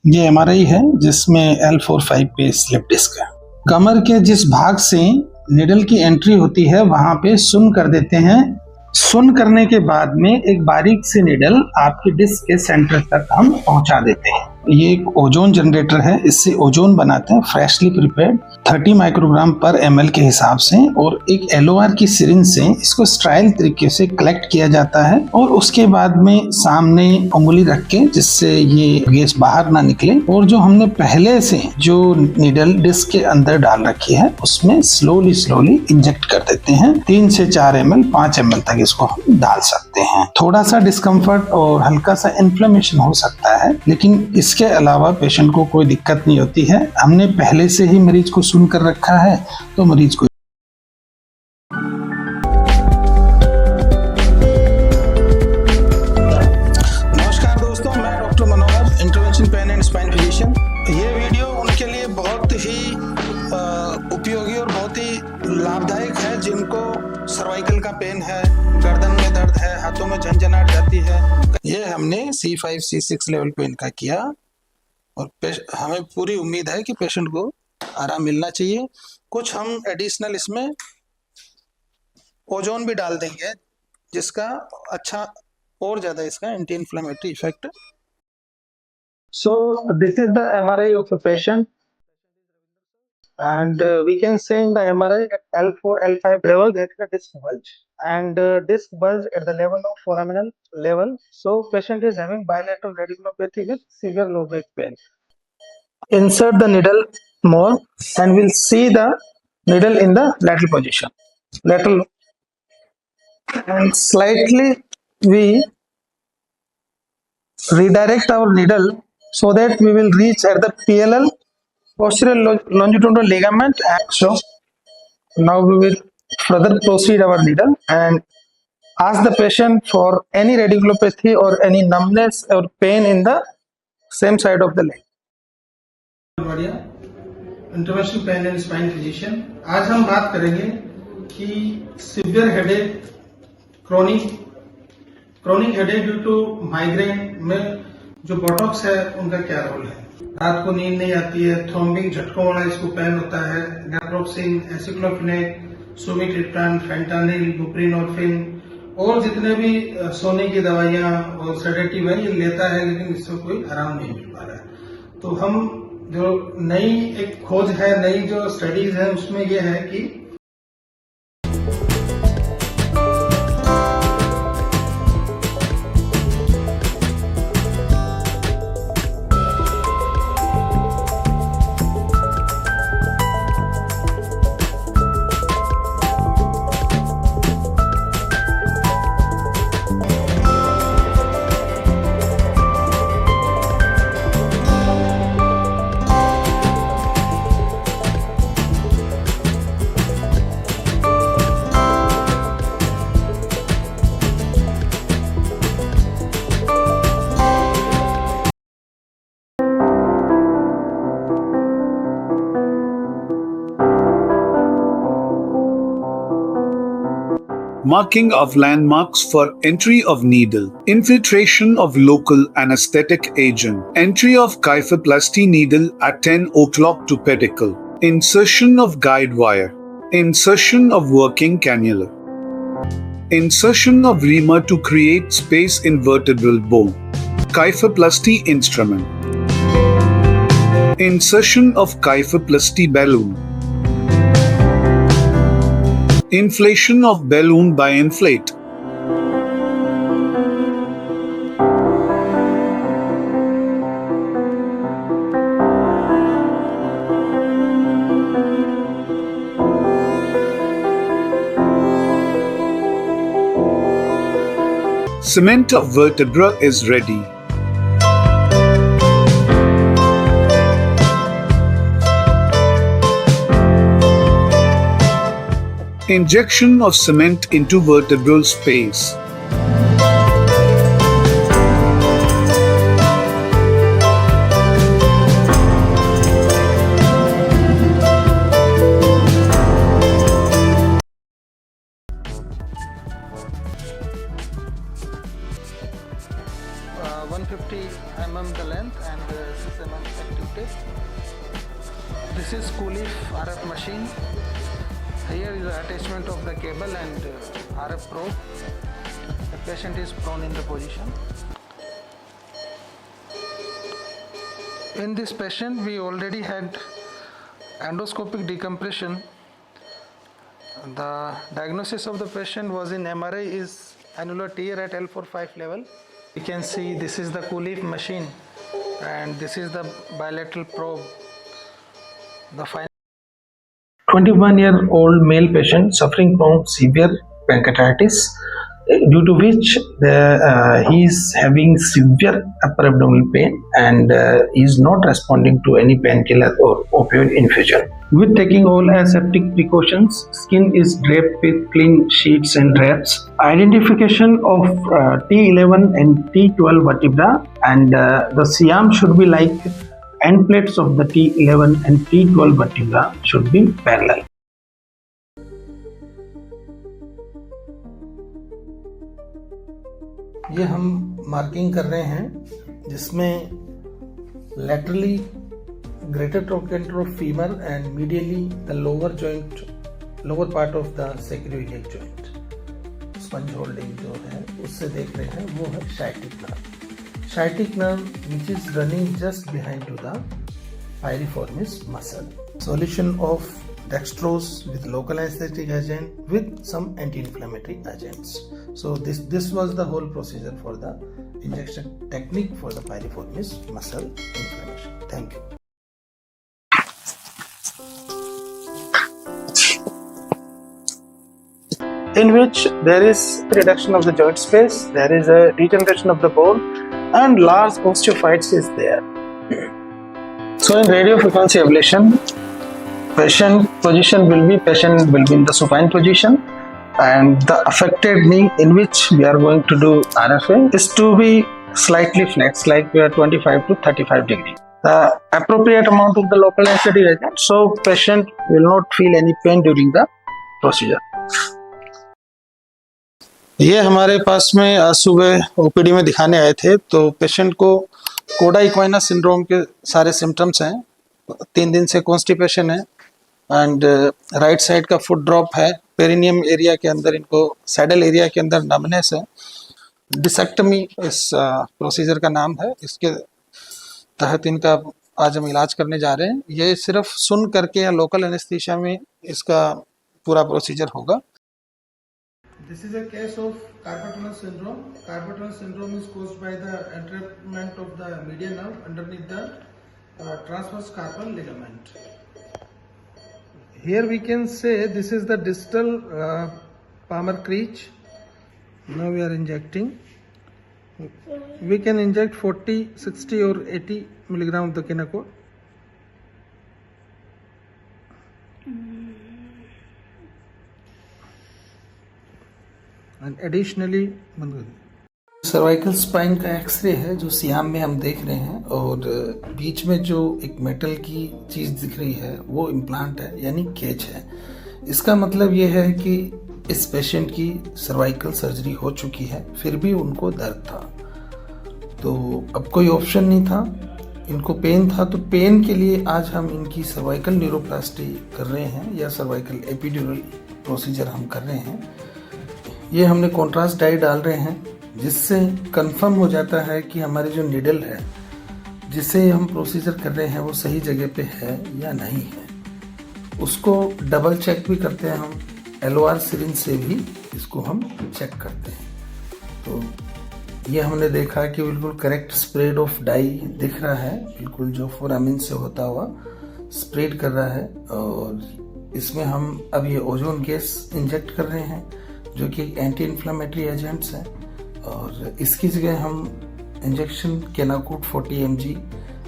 ये एमआरआई है जिसमें L45 पे स्लिप डिस्क है। कमर के जिस भाग से निडल की एंट्री होती है वहां पे सुन कर देते हैं। सुन करने के बाद में एक बारीक सी निडल आपकी डिस्क के सेंटर तक हम पहुंचा देते हैं। ये एक ओजोन जनरेटर है, इससे ओजोन बनाते हैं फ्रेशली प्रिपेयर्ड 30 माइक्रोग्राम पर ml के हिसाब से, और एक LOR की सिरिंज से इसको स्ट्राइल तरीके से कलेक्ट किया जाता है और उसके बाद में सामने उंगली रख के जिससे ये गैस बाहर ना निकले, और जो हमने पहले से जो निडल डिस्क के अंदर डाल रखी है उसमें स्लोली इंजेक्ट कर देते हैं। 3 से 4 ml 5 ml तक इसको हम डाल सकते हैं। थोड़ा सा डिस्कम्फर्ट और हल्का सा इन्फ्लेमेशन हो सकता है, लेकिन इसके अलावा पेशेंट को कोई दिक्कत नहीं होती है। हमने पहले से ही मरीज को सुन कर रखा है तो मरीज को नमस्कार दोस्तों, मैं doctor Manohar, intervention pain and spine physician. ये वीडियो उनके लिए बहुत ही उपयोगी और बहुत ही लाभदायक है जिनको सर्वाइकल का पेन है, गर्दन में दर्द है, हाथों में झंझनाहट जाती है। ये हमने C5 C6 लेवल पे इनका किया और हमें पूरी उम्मीद है कि पेशेंट को आराम मिलना चाहिए। कुछ हम एडिशनल इसमें ओजोन भी डाल देंगे जिसका अच्छा और ज़्यादा इसका anti inflammatory effect. So this is the MRI of a patient, and we can say in the MRI at L4, L5 level there is a disc bulge, and disc bulge at the level of foraminal level. So patient is having bilateral radiculopathy with severe low back pain. Insert the needle more, and we'll see the needle in the lateral position. Lateral, and slightly we redirect our needle so that we will reach at the PLL, posterior longitudinal ligament. And so now we will further proceed our needle and ask the patient for any radiculopathy or any numbness or pain in the same side of the leg. बढ़िया, interventional pain and spine physician. आज हम बात करेंगे कि severe headache, chronic headache due to migraine में जो Botox है उनका क्या रोल है। रात को नींद नहीं आती है, थ्रोम्बिंग झटकों वाला इसको पेन होता है। नेप्रोक्सिन, एसिक्लोफिनेक, सुमिट्रिप्टान, फेंटानिल, बुप्रीनोर्फिन और जितने भी सोने की दवाइयां और सेडेटिव है ये लेता है, लेकिन इससे कोई आराम नहीं मिल पा रहा है। तो हम जो नई एक खोज है, नई जो स्टडीज है उसमें यह है कि marking of landmarks for entry of needle, infiltration of local anesthetic agent, entry of kyphoplasty needle at 10 o'clock to pedicle, insertion of guide wire, insertion of working cannula, insertion of reamer to create space in vertebral bone, kyphoplasty instrument, insertion of kyphoplasty balloon, inflation of balloon by inflate, cement of vertebra is ready. Injection of cement into vertebral space. Uh, 150 mm the length. length and 6 mm active tape. This is Coolif RF machine. Here is the attachment of the cable and RF probe. The patient is prone in the position. In this patient we already had endoscopic decompression. The diagnosis of the patient was in MRI is annular tear at L4-5 level. You can see this is the Coolif machine and this is the bilateral probe. The final 21-year-old male patient suffering from severe pancreatitis, due to which he is having severe upper abdominal pain and is not responding to any painkiller or opioid infusion. With taking all aseptic precautions, skin is draped with clean sheets and wraps. Identification of T11 and T12 vertebra, and the Siam should be like end plates of the T11 and T12 vertebra should be parallel. ये हम marking कर रहे हैं जिसमें laterally greater trochanter of femur and medially the lower part of the sacroiliac joint. Sponge holding जो है उससे देख रहे हैं वो है sciatic nerve. Sciatic nerve which is running just behind to the piriformis muscle. Solution of dextrose with local anesthetic agent with some anti-inflammatory agents. So this was the whole procedure for the injection technique for the piriformis muscle inflammation. Thank you. In which there is reduction of the joint space, there is a degeneration of the bone, and large osteophytes is there. So in radio frequency ablation, patient will be in the supine position, and the affected knee in which we are going to do RFA is to be slightly flexed, like we are 25 to 35 degree. The appropriate amount of the local anesthetic agent, so patient will not feel any pain during the procedure. ये हमारे पास में आज सुबह OPD में दिखाने आए थे, तो पेशेंट को कोडा इक्वाइना सिंड्रोम के सारे सिम्टम्स हैं. 3 दिन से कॉन्स्टिपेशन है एंड राइट साइड का फुट ड्रॉप है. पेरिनियम एरिया के अंदर इनको सैडल एरिया के अंदर नमनेस है. डिसेक्टमी इस प्रोसीजर का नाम है. इसके तहत इनका आज हम इलाज करने जा रहे हैं. ये सिर्फ सुन करके या लोकल एनेस्थीसिया में इसका पूरा प्रोसीजर होगा. This is a case of carpal tunnel syndrome. Carpal tunnel syndrome is caused by the entrapment of the median nerve underneath the transverse carpal ligament. Here we can say this is the distal palmar creech. Now we are injecting. We can inject 40, 60 or 80 milligram of the Kinacol. And additionally cervical spine का x ray है जो SIAM में हम देख रहे हैं, और बीच में जो एक मेटल की चीज दिख रही है वो इम्प्लांट है, यानी केज है. इसका मतलब ये है कि इस पेशेंट की सर्वाइकल सर्जरी हो चुकी है, फिर भी उनको दर्द था. तो अब कोई ऑप्शन नहीं था, इनको पेन था, तो पेन के लिए आज हम इनकी सर्वाइकल न्यूरोप्लास्टी कर रहे हैं या सर्वाइकल एपिड्यूरल प्रोसीजर हम कर रहे हैं. ये हमने कॉन्ट्रास्ट डाई डाल रहे हैं जिससे कंफर्म हो जाता है कि हमारी जो नीडल है जिसे हम प्रोसीजर कर रहे हैं वो सही जगह पे है या नहीं है. उसको डबल चेक भी करते हैं हम, LOR सिरिंज से भी इसको हम चेक करते हैं. तो ये हमने देखा कि बिल्कुल करेक्ट स्प्रेड ऑफ डाई दिख रहा है, बिल्कुल जो फोरामिन से होता हुआ स्प्रेड कर रहा है. और इसमें हम अब ये ओजोन गैस इंजेक्ट कर रहे हैं जो कि एंटी इन्फ्लामेटरी एजेंट्स हैं, और इसकी जगह हम इंजेक्शन केनाकूट 40 mg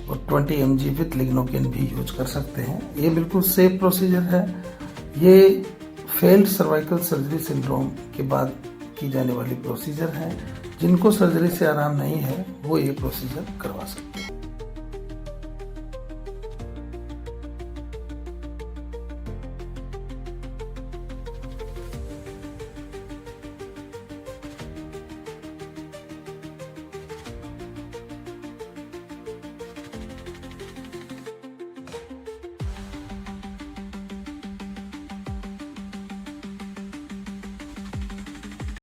और 20 mg विथ लिग्नोकेन भी यूज कर सकते हैं. ये बिल्कुल सेफ प्रोसीजर है. ये फेल्ड सर्वाइकल सर्जरी सिंड्रोम के बाद की जाने वाली प्रोसीजर है. जिनको सर्जरी से आराम नहीं है वो ये प्रोसीजर करवा सकते हैं.